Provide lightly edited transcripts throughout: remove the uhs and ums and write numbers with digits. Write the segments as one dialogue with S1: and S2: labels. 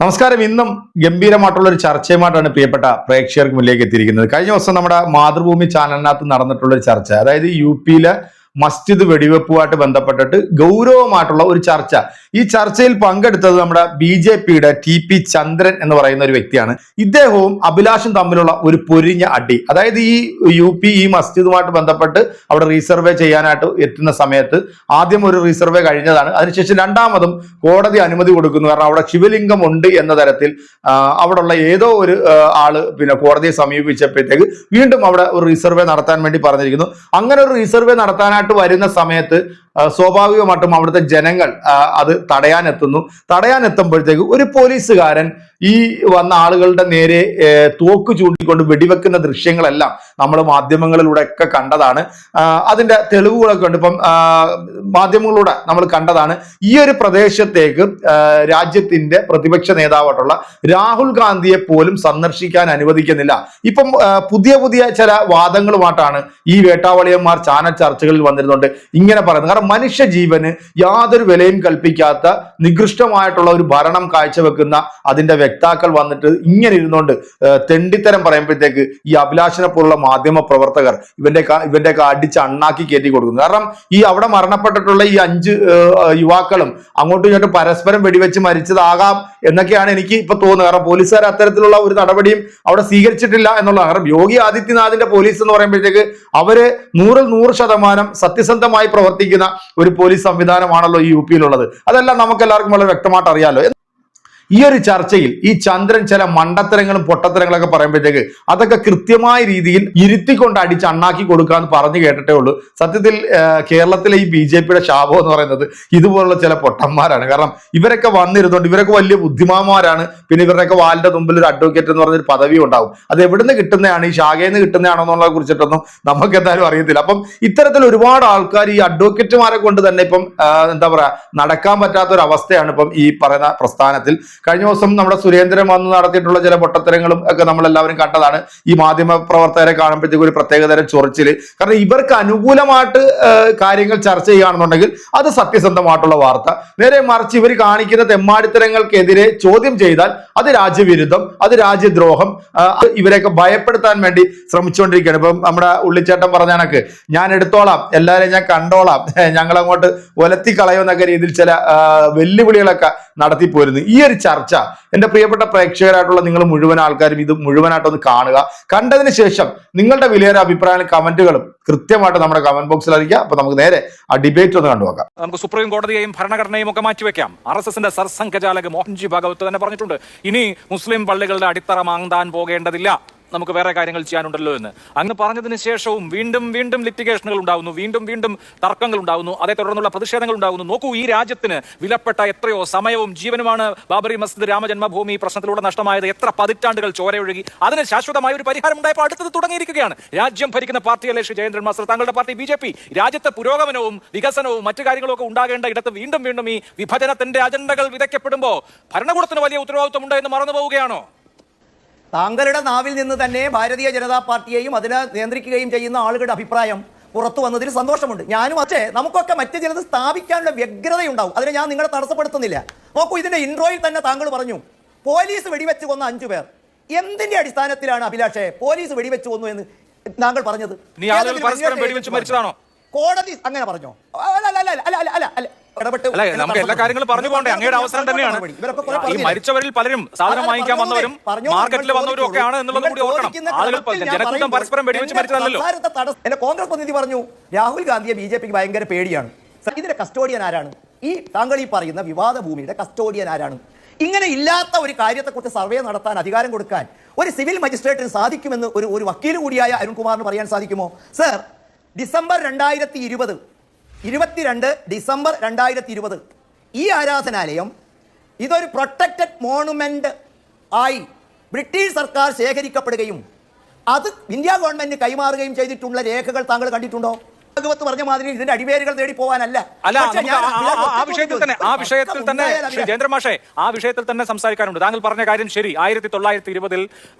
S1: നമസ്കാരം. ഇന്നും ഗംഭീരമായിട്ടുള്ള ഒരു ചർച്ചയുമായിട്ടാണ് പ്രിയപ്പെട്ട പ്രേക്ഷകർക്ക് മുന്നിലേക്ക് എത്തിയിരിക്കുന്നത്. കഴിഞ്ഞ ദിവസം നമ്മുടെ മാതൃഭൂമി ചാനലിനകത്ത് നടന്നിട്ടുള്ള ഒരു ചർച്ച, അതായത് യുപിയിലെ മസ്ജിദ് വെടിവെപ്പുമായിട്ട് ബന്ധപ്പെട്ടിട്ട് ഗൗരവമായിട്ടുള്ള ഒരു ചർച്ച. ഈ ചർച്ചയിൽ പങ്കെടുത്തത് നമ്മുടെ BJPയുടെ TP ചന്ദ്രൻ എന്ന് പറയുന്ന ഒരു വ്യക്തിയാണ്. ഇദ്ദേഹവും അഭിലാഷും തമ്മിലുള്ള ഒരു പൊരിഞ്ഞ അടി, അതായത് ഈ ഈ മസ്ജിദുമായിട്ട് ബന്ധപ്പെട്ട് അവിടെ റീസർവേ ചെയ്യാനായിട്ട് എത്തുന്ന സമയത്ത് ആദ്യം ഒരു റീസർവേ കഴിഞ്ഞതാണ്. അതിനുശേഷം രണ്ടാമതും കോടതി അനുമതി കൊടുക്കുന്നു. കാരണം അവിടെ ശിവലിംഗം ഉണ്ട് എന്ന തരത്തിൽ അവിടെയുള്ള ഏതോ ഒരു ആള് കോടതിയെ സമീപിച്ചപ്പോഴത്തേക്ക് വീണ്ടും അവിടെ ഒരു റീസർവേ നടത്താൻ വേണ്ടി പറഞ്ഞിരിക്കുന്നു. അങ്ങനെ ഒരു റീസർവേ നടത്താനായിട്ട് വരുന്ന സമയത്ത് സ്വാഭാവികമായിട്ടും അവിടുത്തെ ജനങ്ങൾ അത് തടയാനെത്തുമ്പോഴത്തേക്ക് ഒരു പോലീസുകാരൻ ഈ വന്ന ആളുകളുടെ നേരെ തോക്ക് ചൂണ്ടിക്കൊണ്ട് വെടിവെക്കുന്ന ദൃശ്യങ്ങളെല്ലാം നമ്മൾ മാധ്യമങ്ങളിലൂടെ ഒക്കെ കണ്ടതാണ്. അതിന്റെ തെളിവുകളൊക്കെ ഉണ്ട്. ഇപ്പം മാധ്യമങ്ങളിലൂടെ നമ്മൾ കണ്ടതാണ്. ഈ ഒരു പ്രദേശത്തേക്ക് രാജ്യത്തിന്റെ പ്രതിപക്ഷ നേതാവായിട്ടുള്ള രാഹുൽ ഗാന്ധിയെ പോലും സന്ദർശിക്കാൻ അനുവദിക്കുന്നില്ല. ഇപ്പം പുതിയ ചില വാദങ്ങളുമായിട്ടാണ് ഈ വേട്ടാവളിയന്മാർ ചാനൽ ചർച്ചകളിൽ വന്നിരുന്നുണ്ട് ഇങ്ങനെ പറയുന്നത്. കാരണം മനുഷ്യ ജീവന് യാതൊരു വിലയും കൽപ്പിക്കാത്ത നികൃഷ്ടമായിട്ടുള്ള ഒരു ഭരണം കാഴ്ചവെക്കുന്ന അതിന്റെ വ്യക്താക്കൾ വന്നിട്ട് ഇങ്ങനെ ഇരുന്നുകൊണ്ട് തെണ്ടിത്തരം പറയുമ്പോഴത്തേക്ക് ഈ അഭിലാഷിനെ പോലുള്ള മാധ്യമ പ്രവർത്തകർ ഇവന്റെയൊക്കെ അടിച്ച് അണ്ണാക്കി കയറ്റി കൊടുക്കുന്നു. കാരണം ഈ അവിടെ മരണപ്പെട്ടിട്ടുള്ള ഈ 5 യുവാക്കളും അങ്ങോട്ടും ഇങ്ങോട്ടും പരസ്പരം വെടിവെച്ച് മരിച്ചതാകാം എന്നൊക്കെയാണ് എനിക്ക് ഇപ്പൊ തോന്നുന്നത്. കാരണം പോലീസുകാർ അത്തരത്തിലുള്ള ഒരു നടപടിയും അവിടെ സ്വീകരിച്ചിട്ടില്ല എന്നുള്ളതാണ്. കാരണം യോഗി ആദിത്യനാഥിന്റെ പോലീസ് എന്ന് പറയുമ്പോഴത്തേക്ക് അവര് 100% സത്യസന്ധമായി പ്രവർത്തിക്കുന്ന ഒരു പോലീസ് സംവിധാനമാണല്ലോ ഈ യുപിയിലുള്ളത്. അതെല്ലാം നമുക്ക് എല്ലാവർക്കും വളരെ വ്യക്തമായിട്ട് അറിയാലോ. ഈ ഒരു ചർച്ചയിൽ ഈ ചന്ദ്രൻ ചില മണ്ടത്തരങ്ങളും പൊട്ടത്തരങ്ങളൊക്കെ പറയുമ്പോഴത്തേക്ക് അതൊക്കെ കൃത്യമായ രീതിയിൽ ഇരുത്തിക്കൊണ്ട് അടിച്ച് അണ്ണാക്കി കൊടുക്കാന്ന് പറഞ്ഞു കേട്ടിട്ടേ ഉള്ളൂ. സത്യത്തിൽ കേരളത്തിലെ ഈ BJPയുടെ ശാപം എന്ന് പറയുന്നത് ഇതുപോലുള്ള ചില പൊട്ടന്മാരാണ്. കാരണം ഇവരൊക്കെ വന്നിരുന്നുണ്ട്, ഇവരൊക്കെ വലിയ ബുദ്ധിമാന്മാരാണ്. പിന്നെ ഇവരുടെയൊക്കെ വാലിന്റെ മുമ്പിൽ ഒരു അഡ്വക്കേറ്റ് എന്ന് പറഞ്ഞൊരു പദവി ഉണ്ടാവും. അത് എവിടുന്ന് കിട്ടുന്നതാണ്, ഈ ശാഖയിൽ നിന്ന് കിട്ടുന്നതാണോ എന്നുള്ളതിനെ കുറിച്ചിട്ടൊന്നും നമുക്ക് എന്തായാലും അറിയത്തില്ല. അപ്പം ഇത്തരത്തിൽ ഒരുപാട് ആൾക്കാർ ഈ അഡ്വക്കേറ്റുമാരെ കൊണ്ട് തന്നെ ഇപ്പം എന്താ പറയാ നടക്കാൻ പറ്റാത്ത ഒരു അവസ്ഥയാണ് ഇപ്പം ഈ പറയുന്ന പ്രസ്ഥാനത്തിൽ. കഴിഞ്ഞ ദിവസം നമ്മുടെ സുരേന്ദ്രൻ വന്ന് നടത്തിയിട്ടുള്ള ചില പൊട്ടത്തരങ്ങളും ഒക്കെ നമ്മൾ എല്ലാവരും കണ്ടതാണ്. ഈ മാധ്യമ പ്രവർത്തകരെ കാണുമ്പോഴത്തേക്ക് ഒരു പ്രത്യേകതരം ചൊറിച്ചില്. കാരണം ഇവർക്ക് അനുകൂലമായിട്ട് കാര്യങ്ങൾ ചർച്ച ചെയ്യുകയാണെന്നുണ്ടെങ്കിൽ അത് സത്യസന്ധമായിട്ടുള്ള വാർത്ത. നേരെ മറിച്ച് ഇവർ കാണിക്കുന്ന തെമ്മാടിത്തരങ്ങൾക്കെതിരെ ചോദ്യം ചെയ്താൽ അത് രാജ്യവിരുദ്ധം, അത് രാജ്യദ്രോഹം, ഇവരെയൊക്കെ ഭയപ്പെടുത്താൻ വേണ്ടി ശ്രമിച്ചുകൊണ്ടിരിക്കുകയാണ്. ഇപ്പം നമ്മുടെ ഉള്ളിച്ചേട്ടൻ പറഞ്ഞ കണക്ക് ഞാൻ എടുത്തോളാം, എല്ലാവരെയും ഞാൻ കണ്ടോളാം, ഞങ്ങൾ അങ്ങോട്ട് ഒലത്തി കളയുമെന്നൊക്കെ രീതിയിൽ ചില വെല്ലുവിളികളൊക്കെ നടത്തിപ്പോരുന്നു. ഈ ഒരു ചർച്ച എന്റെ പ്രിയപ്പെട്ട പ്രേക്ഷകരായിട്ടുള്ള നിങ്ങൾ മുഴുവൻ ആൾക്കാരും ഇത് മുഴുവനായിട്ടൊന്ന് കാണുക. കണ്ടതിന് ശേഷം നിങ്ങളുടെ വിലയേറെ അഭിപ്രായങ്ങളും കമന്റുകളും കൃത്യമായിട്ട് നമ്മുടെ കമന്റ് ബോക്സിൽ അറിയിക്കുക. അപ്പൊ നമുക്ക് നേരെ ആ ഡിബേറ്റ് ഒന്ന് കണ്ടുപോകാം.
S2: നമുക്ക് സുപ്രീം കോടതിയെയും ഭരണഘടനയും ഒക്കെ മാറ്റിവെക്കാം. RSSന്റെ സർസംഘചാലക് മോഹൻജി ഭാഗവത് തന്നെ പറഞ്ഞിട്ടുണ്ട്, ഇനി മുസ്ലിം പള്ളികളുടെ അടിത്തറ മാന്താൻ പോകേണ്ടതില്ല, നമുക്ക് വേറെ കാര്യങ്ങൾ ചെയ്യാനുണ്ടല്ലോ എന്ന്. അങ്ങ് പറഞ്ഞതിന് ശേഷവും വീണ്ടും ലിറ്റിഗേഷനുകൾ ഉണ്ടാകുന്നു, വീണ്ടും തർക്കങ്ങൾ ഉണ്ടാകുന്നു, അതേ തുടർന്നുള്ള പ്രതിഷേധങ്ങൾ ഉണ്ടാകുന്നു. നോക്കൂ, ഈ രാജ്യത്തിന് വിലപ്പെട്ട എത്രയോ സമയവും ജീവനുമാണ് ബാബറി മസ്ജിദ് രാമജന്മഭൂമി പ്രശ്നത്തിലൂടെ നഷ്ടമായത്. എത്ര പതിറ്റാണ്ടുകൾ ചോരയൊഴുകി. അതിന് ശാശ്വതമായ ഒരു പരിഹാരം ഉണ്ടായപ്പോൾ അടുത്തത് തുടങ്ങിയിരിക്കുകയാണ്. രാജ്യം ഭരിക്കുന്ന പാർട്ടിയല്ലേ ശ്രീ ജയേന്ദ്രൻ മാസ്റ്റർ, താങ്കളുടെ പാർട്ടി BJP. രാജ്യത്തെ പുരോഗമനവും വികസനവും മറ്റു കാര്യങ്ങളും ഒക്കെ ഉണ്ടാകേണ്ട ഇടത്ത് വീണ്ടും ഈ വിഭജനത്തിന്റെ അജണ്ടകൾ വിതയ്ക്കപ്പെടുമ്പോൾ ഭരണകൂടത്തിന് വലിയ ഉത്തരവാദിത്വമുണ്ട് എന്ന് മറന്നു പോവുകയാണോ?
S3: താങ്കളുടെ നാവിൽ നിന്ന് തന്നെ ഭാരതീയ ജനതാ പാർട്ടിയെയും അതിനെ നിയന്ത്രിക്കുകയും ചെയ്യുന്ന ആളുകളുടെ അഭിപ്രായം പുറത്തു വന്നതിൽ സന്തോഷമുണ്ട്. ഞാനും പക്ഷേ നമുക്കൊക്കെ മറ്റു ചിലത് സ്ഥാപിക്കാനുള്ള വ്യഗ്രതയുണ്ടാവും. അതിനെ ഞാൻ നിങ്ങളെ തടസ്സപ്പെടുത്തുന്നില്ല. നോക്കൂ, ഇതിന്റെ ഇൻട്രോയിൽ തന്നെ താങ്കൾ പറഞ്ഞു പോലീസ് വെടിവെച്ച് കൊന്ന 5 പേർ. എന്തിന്റെ അടിസ്ഥാനത്തിലാണ് അഭിലാഷേ പോലീസ് വെടിവെച്ച് കൊന്നു എന്ന് താങ്കൾ പറഞ്ഞത്? കോടതി അങ്ങനെ പറഞ്ഞോ? അല്ല,
S2: നമുക്ക് എല്ലാ കാര്യങ്ങളും പറഞ്ഞു പോകണ്ടേ? അങ്ങയുടെ അവസരം തന്നെയാണ്. ഈ മരിച്ചവരിൽ പലരും സാധനം വാങ്ങിക്കാൻ വന്നവരും മാർക്കറ്റിൽ വന്നവരും ഒക്കെ ആണ് എന്നുള്ളത് കൂടി ഓർക്കണം. ആളുകൾ ജനക്കൂട്ടം പരസ്പരം വെടിവെച്ച് മരിച്ചതല്ലോ.
S3: എന്നെ കോൺഗ്രസ് പ്രതിനിധി പറഞ്ഞു രാഹുൽ ഗാന്ധിയെ BJPക്ക് ഭയങ്കര പേടിയാണ്. ഇതിന്റെ കസ്റ്റോഡിയൻ ആരാണ്? ഈ താങ്കൾ ഈ പറയുന്ന വിവാദ ഭൂമിയുടെ കസ്റ്റോഡിയൻ ആരാണ്? ഇങ്ങനെ ഇല്ലാത്ത ഒരു കാര്യത്തെക്കുറിച്ച് സർവേ നടത്താൻ അധികാരം കൊടുക്കാൻ ഒരു സിവിൽ മജിസ്ട്രേറ്റിന് സാധിക്കുമെന്ന് ഒരു വക്കീൽ കൂടിയായ അരുൺകുമാറിന് പറയാൻ സാധിക്കുമോ? സർ, ഡിസംബർ 22 ഡിസംബർ 2020 ഈ ആരാധനാലയം ഇതൊരു പ്രൊട്ടക്റ്റഡ് മോണുമെന്റ് ആയി ബ്രിട്ടീഷ് സർക്കാർ ശേഖരിക്കപ്പെടുകയും അത് ഇന്ത്യ ഗവൺമെന്റിന് കൈമാറുകയും ചെയ്തിട്ടുള്ള രേഖകൾ താങ്കൾ കണ്ടിട്ടുണ്ടോ? ഭാഗവത്ത് പറഞ്ഞ മാതിരി ഇതിന്റെ അടിവേരുകൾ തേടി പോകാനല്ല.
S2: ആ വിഷയത്തിൽ തന്നെ ശ്രീ ജയേന്ദ്രമാഷേ, ആ വിഷയത്തിൽ തന്നെ സംസാരിക്കാനുണ്ട്. താങ്കൾ പറഞ്ഞ കാര്യം ശരി. 1920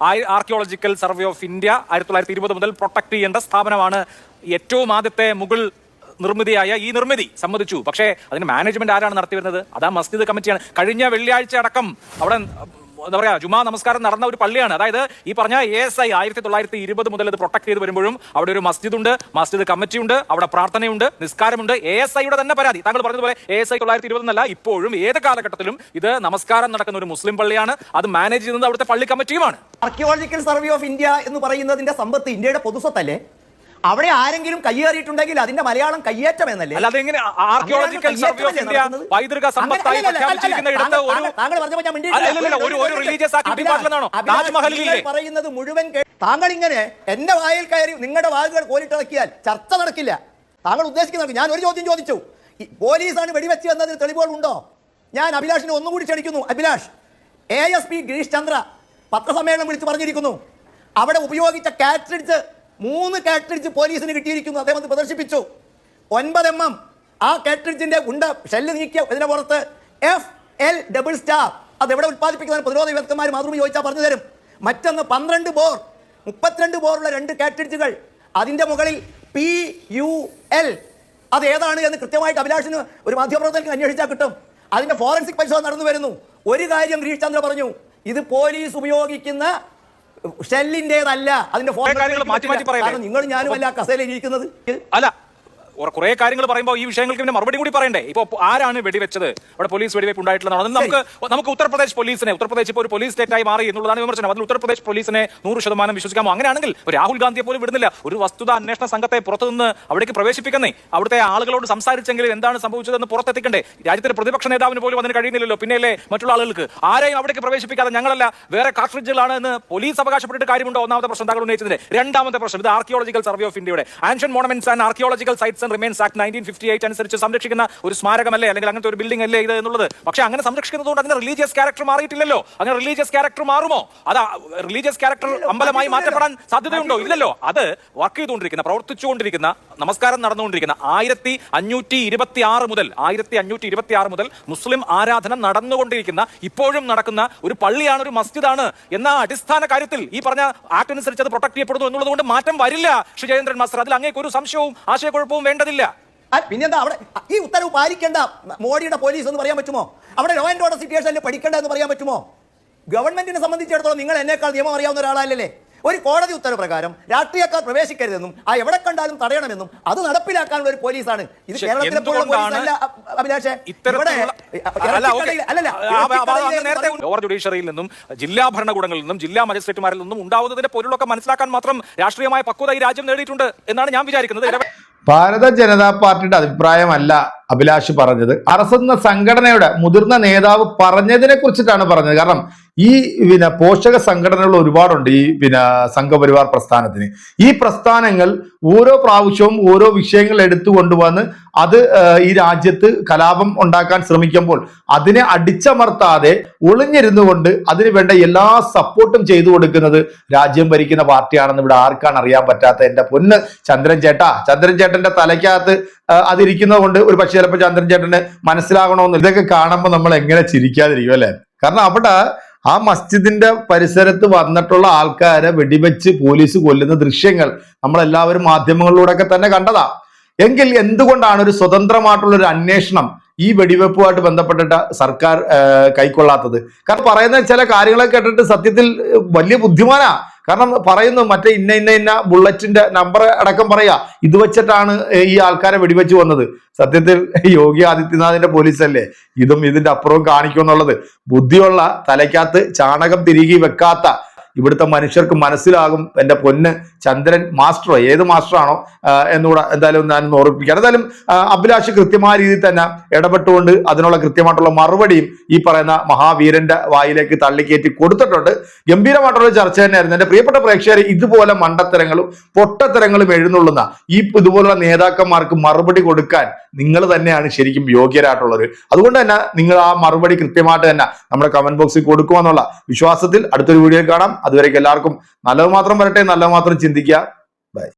S2: ആർക്കിയോളജിക്കൽ സർവേ ഓഫ് ഇന്ത്യ 1920 മുതൽ പ്രൊട്ടക്ട് ചെയ്യേണ്ട സ്ഥാപനമാണ്. ഏറ്റവും ആദ്യത്തെ മുഗൾ നിർമ്മിതിയായ ഈ നിർമ്മിതി സമ്മതിച്ചു. പക്ഷേ അതിന് മാനേജ്മെന്റ് ആരാണ് നടത്തി വരുന്നത്? അതാ മസ്ജിദ് കമ്മിറ്റിയാണ്. കഴിഞ്ഞ വെള്ളിയാഴ്ച അടക്കം അവിടെ എന്താ പറയാ ജുമാ നമസ്കാരം നടന്ന ഒരു പള്ളിയാണ്. അതായത് ഈ പറഞ്ഞ ASI 1920 മുതൽ ഇത് പ്രൊട്ടക്ട് ചെയ്ത് വരുമ്പോഴും അവിടെ ഒരു മസ്ജിദ് ഉണ്ട്, മസ്ജിദ് കമ്മിറ്റി ഉണ്ട്, അവിടെ പ്രാർത്ഥനയുണ്ട്, നിസ്കാരമുണ്ട്. ASIയുടെ തന്നെ പരാതി, താങ്കൾ പറഞ്ഞതുപോലെ ASI 1920 എന്നല്ല, ഇപ്പോഴും ഏത് കാലഘട്ടത്തിലും ഇത് നമസ്കാരം നടക്കുന്ന ഒരു മുസ്ലിം പള്ളിയാണ്. അത് മാനേജ് ചെയ്യുന്നത് അവിടുത്തെ പള്ളി കമ്മിറ്റിയുമാണ്.
S3: ആർക്കിയോളജിക്കൽ സർവേ ഓഫ് ഇന്ത്യ എന്ന് പറയുന്നതിന്റെ സമ്പത്ത് ഇന്ത്യയുടെ പൊതുസ്വത്തല്ലേ? അവിടെ ആരെങ്കിലും കയ്യേറിയിട്ടുണ്ടെങ്കിൽ അതിന്റെ മലയാളം കയ്യേറ്റം എന്നല്ലേ?
S2: അല്ലാതെ എങ്ങനെ ആർക്കിയോളജിക്കൽ സർവേ ഓഫ് ഇന്ത്യ പൈതൃക സമ്പത്തായി പ്രഖ്യാപിച്ചിരിക്കുന്ന ഇടത്ത് ഒരു റിലീജിയസ് ആക്ടിവിറ്റി പാടില്ലെന്നാണോ താജ്മഹലിലെ
S3: പറയുന്നത് മുഴുവൻ? താങ്കൾ ഇങ്ങനെ എന്റെ വായിൽ കയറി നിങ്ങളുടെ വാക്കുകൾ കോലിട്ടിറക്കിയാൽ ചർച്ച നടക്കില്ല. താങ്കൾ ഉദ്ദേശിക്കുന്നത് ഞാൻ ഒരു ചോദ്യം ചോദിച്ചു, പോലീസാണ് വെടിവെച്ച് എന്നതിന് തെളിവുകൾ ഉണ്ടോ? ഞാൻ അഭിലാഷിനെ ഒന്നുകൂടി ക്ഷണിക്കുന്നു. അഭിലാഷ്, ASP ഗിരീഷ് ചന്ദ്ര പത്രസമ്മേളനം വിളിച്ച് പറഞ്ഞിരിക്കുന്നു അവിടെ ഉപയോഗിച്ച കാറ്റ്രിഡ്ജ് 3 കാറ്റ്രിഡ്ജ് പോലീസിന് കിട്ടിയിരിക്കുന്നു. അദ്ദേഹം പ്രദർശിപ്പിച്ചു. 9 mm ആ കാറ്റ്രിഡ്ജിന്റെ ഷെല്ല് നീക്കിയ ഇതിന്റെ പുറത്ത് FL ഡബിൾ സ്റ്റാർ. അത് എവിടെ ഉത്പാദിപ്പിക്കുന്ന പ്രതിരോധ വിദഗ്ധന്മാർ മാതൃഭൂമി ചോദിച്ചാൽ പറഞ്ഞു തരും. മറ്റൊന്ന് 12 ബോർ 32 ബോറുള്ള 2 കാറ്റ്രിഡ്ജുകൾ, അതിന്റെ മുകളിൽ PUL. അത് ഏതാണ് എന്ന് കൃത്യമായിട്ട് അഭിലാഷിന് ഒരു മാധ്യമപ്രവർത്തകർക്ക് അന്വേഷിച്ചാൽ കിട്ടും. അതിന്റെ ഫോറൻസിക് പരിശോധന നടന്നു വരുന്നു. ഒരു കാര്യം ഗിരീഷ് ചന്ദ്ര പറഞ്ഞു, ഇത് പോലീസ് ഉപയോഗിക്കുന്ന ഷെല്ലിന്റേതല്ല. അതിന്റെ നിങ്ങൾ ഞാനും അല്ല കസേരയിൽ ഇരിക്കുന്നത്.
S2: അല്ല, കുറെ കാര്യങ്ങൾ പറയുമ്പോൾ ഈ വിഷയങ്ങൾക്ക് പിന്നെ മറുപടി കൂടി പറയണ്ടേ? ഇപ്പൊ ആരാണ് വെടിവെച്ചത്, അവിടെ പോലീസ് വെടിവെപ്പ് ഉണ്ടായിട്ടുള്ളതാണ്. നമുക്ക് ഉത്തർപ്രദേശ് പോലീസിനെ, ഉത്തർപ്രദേശ് ഇപ്പോൾ ഒരു പോലീസ് സ്റ്റേറ്റായി മാറി എന്നുള്ളതാണ് വിമർശനം. അതിൽ ഉത്തർപ്രദേശ് പോലീസിനെ 100% വിശ്വസിക്കാമോ? അങ്ങനെയാണെങ്കിൽ രാഹുൽ ഗാന്ധിയെ പോലും വിടുന്നില്ല. ഒരു വസ്തുത അന്വേഷണ സംഘത്തെ പുറത്തുനിന്ന് അവിടേക്ക് പ്രവേശിപ്പിക്കുന്നേ, അവിടുത്തെ ആളുകളോട് സംസാരിച്ചെങ്കിൽ എന്താണ് സംഭവിച്ചതെന്ന് പുറത്തെത്തിക്കണ്ടേ? രാജ്യത്തിന്റെ പ്രതിപക്ഷ നേതാവിന് പോലും അതിന് കഴിയുന്നില്ലല്ലോ, പിന്നെയല്ലേ മറ്റുള്ള ആളുകൾക്ക്? ആരെയും അവിടേക്ക് പ്രവേശിപ്പിക്കാതെ ഞങ്ങളല്ല വേറെ കാർട്രിഡ്ജുകളാണ് എന്ന് പോലീസ് അവകാശപ്പെട്ടിട്ട് കാര്യമുണ്ടോ? ഒന്നാമത്തെ പ്രശ്നം താങ്കൾ ഉന്നയിച്ചതിന്റെ. രണ്ടാമത്തെ പ്രശ്നം, ഇത് ആർക്കിയോളജിക്കൽ സർവേ ഓഫ് ഇന്ത്യയുടെ ancient monuments and archaeological sites remains act 1958 അനുസരിച്ച് സംരക്ഷിക്കുന്ന ഒരു സ്മാരകമല്ലേ, അല്ലെങ്കിൽ അങ്ങനത്തെ ഒരു ബിൽഡിംഗ് അല്ലേ ഇത് എന്നുള്ളത്? പക്ഷേ അങ്ങനെ സംരക്ഷിക്കുന്നതുകൊണ്ട് അതിന് റിലീജിയസ് ക്യാരക്ടർ മാറിയിട്ടില്ലല്ലോ. അങ്ങനെ റിലീജിയസ് ക്യാരക്ടർ മാറുമോ? അത് റിലീജിയസ് ക്യാരക്ടർ അമ്പലമായി മാറ്റപ്പെടാൻ സാധ്യതയുണ്ടോ? ഇല്ലല്ലോ. അത് വർക്ക് ചെയ്തുകൊണ്ടിരിക്കുന്ന, പ്രവർത്തിച്ചുകൊണ്ടിരിക്കുന്ന, നമസ്കാരം നടന്നുകൊണ്ടിരിക്കുന്ന 1526 മുതൽ മുസ്ലിം ആരാധന നടന്നുകൊണ്ടിരിക്കുന്ന, ഇപ്പോഴും നടക്കുന്ന ഒരു പള്ളിയാണ്, ഒരു മസ്ജിദാണ് എന്ന അടിസ്ഥാന കാര്യത്തിൽ ഈ പറഞ്ഞ ആക്ട് അനുസരിച്ച് അത് പ്രൊട്ടക്ട് ചെയ്യപ്പെടുന്നു എന്നുള്ളത് കൊണ്ട് മാറ്റം വരില്ല. ശ്രീ ജയേന്ദ്രൻ മാസ്റ്റർ, അതിൽ അങ്ങേക്ക് ഒരു സംശയവും ആശയക്കുഴപ്പവും വേണ്ടതില്ല.
S3: പിന്നെന്താ അവിടെ ഈ ഉത്തരവ് പാലിക്കേണ്ട മോഡിയുടെ പോലീസ് എന്ന് പറയാൻ പറ്റുമോ? അവിടെ ലോ ആൻഡ് ഓർഡർ സിറ്റുവേഷനിൽ പഠിക്കേണ്ട എന്ന് പറയാൻ പറ്റുമോ? ഗവൺമെന്റിനെ സംബന്ധിച്ചിടത്തോളം നിങ്ങൾ എന്നേക്കാൾ നിയമം അറിയാവുന്ന ഒരാളല്ലേ? ഒരു കോടതി ഉത്തരവ് പ്രകാരം രാഷ്ട്രീയക്കാർ പ്രവേശിക്കരുതെന്നും ആ എവിടെ കണ്ടാലും തടയണമെന്നും അത് നടപ്പിലാക്കാനുള്ള ഒരു പോലീസാണ് ഇത്. കേരളത്തിലെ അഭിലാഷേ,
S2: ലോവർ ജുഡീഷ്യറിയിൽ നിന്നും ജില്ലാ ഭരണകൂടങ്ങളിൽ നിന്നും ജില്ലാ മജിസ്ട്രേറ്റുമാരിൽ നിന്നും ഉണ്ടാവുന്നതിന്റെ പൊരുളൊക്കെ മനസ്സിലാക്കാൻ മാത്രം രാഷ്ട്രീയമായ പക്വത ഈ രാജ്യം നേടിയിട്ടുണ്ട് എന്നാണ് ഞാൻ വിചാരിക്കുന്നത്.
S1: ഭാരത ജനതാ പാർട്ടിയുടെ അഭിപ്രായമല്ല അഭിലാഷ് പറഞ്ഞത്. എന്ന സംഘടനയുടെ മുതിർന്ന നേതാവ് പറഞ്ഞതിനെ കുറിച്ചിട്ടാണ് പറഞ്ഞത്. കാരണം ഈ പോഷക സംഘടനകൾ ഒരുപാടുണ്ട് ഈ സംഘപരിവാർ പ്രസ്ഥാനത്തിന്. ഈ പ്രസ്ഥാനങ്ങൾ ഓരോ പ്രാവശ്യവും ഓരോ വിഷയങ്ങൾ എടുത്തുകൊണ്ടുവന്ന് അത് ഈ രാജ്യത്ത് കലാപം ഉണ്ടാക്കാൻ ശ്രമിക്കുമ്പോൾ അതിനെ അടിച്ചമർത്താതെ ഒളിഞ്ഞിരുന്നു കൊണ്ട് അതിന് വേണ്ട എല്ലാ സപ്പോർട്ടും ചെയ്തു കൊടുക്കുന്നത് രാജ്യം ഭരിക്കുന്ന പാർട്ടിയാണെന്ന് ഇവിടെ ആർക്കാണ് അറിയാൻ പറ്റാത്ത? എന്റെ പൊന്ന് ചന്ദ്രൻ ചേട്ടന്റെ തലയ്ക്കകത്ത് അതിരിക്കുന്നത് കൊണ്ട് ഒരു പക്ഷേ ചിലപ്പോൾ ചന്ദ്രൻ ചേട്ടന് മനസ്സിലാകണമെന്ന്. ഇതൊക്കെ കാണുമ്പോൾ നമ്മൾ എങ്ങനെ ചിരിക്കാതിരിക്കും അല്ലെ? കാരണം അവിടെ ആ മസ്ജിദിന്റെ പരിസരത്ത് വന്നിട്ടുള്ള ആൾക്കാരെ വെടിവെച്ച് പോലീസ് കൊല്ലുന്ന ദൃശ്യങ്ങൾ നമ്മളെല്ലാവരും മാധ്യമങ്ങളിലൂടെയൊക്കെ തന്നെ കണ്ടതാ. എങ്കിൽ എന്തുകൊണ്ടാണ് ഒരു സ്വതന്ത്രമായിട്ടുള്ള ഒരു അന്വേഷണം ഈ വെടിവെപ്പുമായിട്ട് ബന്ധപ്പെട്ടിട്ട് സർക്കാർ കൈക്കൊള്ളാത്തത്? കാരണം പറയുന്ന ചില കാര്യങ്ങളൊക്കെ കേട്ടിട്ട് സത്യത്തിൽ വലിയ ബുദ്ധിമാനാ. കാരണം പറയുന്നു മറ്റേ ഇന്ന ബുള്ളറ്റിന്റെ നമ്പർ അടക്കം പറയാ, ഇത് വെച്ചിട്ടാണ് ഈ ആൾക്കാരെ വെടിവെച്ച് വന്നത്. സത്യത്തിൽ യോഗി ആദിത്യനാഥിന്റെ പോലീസല്ലേ ഇതിന്റെ അപ്പുറവും കാണിക്കുമെന്നുള്ളത്? ബുദ്ധിയുള്ള, തലയ്ക്കകത്ത് ചാണകം തിരികെ വെക്കാത്ത ഇവിടുത്തെ മനുഷ്യർക്ക് മനസ്സിലാകും. എൻ്റെ പൊന്ന് ചന്ദ്രൻ മാസ്റ്ററോ ഏത് മാസ്റ്ററാണോ എന്നുകൂടെ എന്തായാലും ഞാൻ ഓർമ്മിപ്പിക്കാം. എന്തായാലും അഭിലാഷ് കൃത്യമായ രീതിയിൽ തന്നെ ഇടപെട്ടുകൊണ്ട് അതിനുള്ള കൃത്യമായിട്ടുള്ള മറുപടിയും ഈ പറയുന്ന മഹാവീരന്റെ വായിലേക്ക് തള്ളിക്കയറ്റി കൊടുത്തിട്ടുണ്ട്. ഗംഭീരമായിട്ടുള്ള ചർച്ച തന്നെയായിരുന്നു. എൻ്റെ പ്രിയപ്പെട്ട പ്രേക്ഷകരെ, ഇതുപോലെ മണ്ടത്തരങ്ങളും പൊട്ടത്തരങ്ങളും എഴുന്നള്ളുന്ന ഇതുപോലുള്ള നേതാക്കന്മാർക്ക് മറുപടി കൊടുക്കാൻ നിങ്ങൾ തന്നെയാണ് ശരിക്കും യോഗ്യരായിട്ടുള്ളത്. അതുകൊണ്ട് തന്നെ നിങ്ങൾ ആ മറുപടി കൃത്യമായിട്ട് തന്നെ നമ്മുടെ കമന്റ് ബോക്സിൽ കൊടുക്കുമെന്നുള്ള വിശ്വാസത്തിൽ അടുത്തൊരു വീഡിയോ കാണാം. അതുവരേക്കും എല്ലാവർക്കും നല്ലത് മാത്രം വരട്ടെ, നല്ലത് മാത്രം ചിന്തിക്കുക.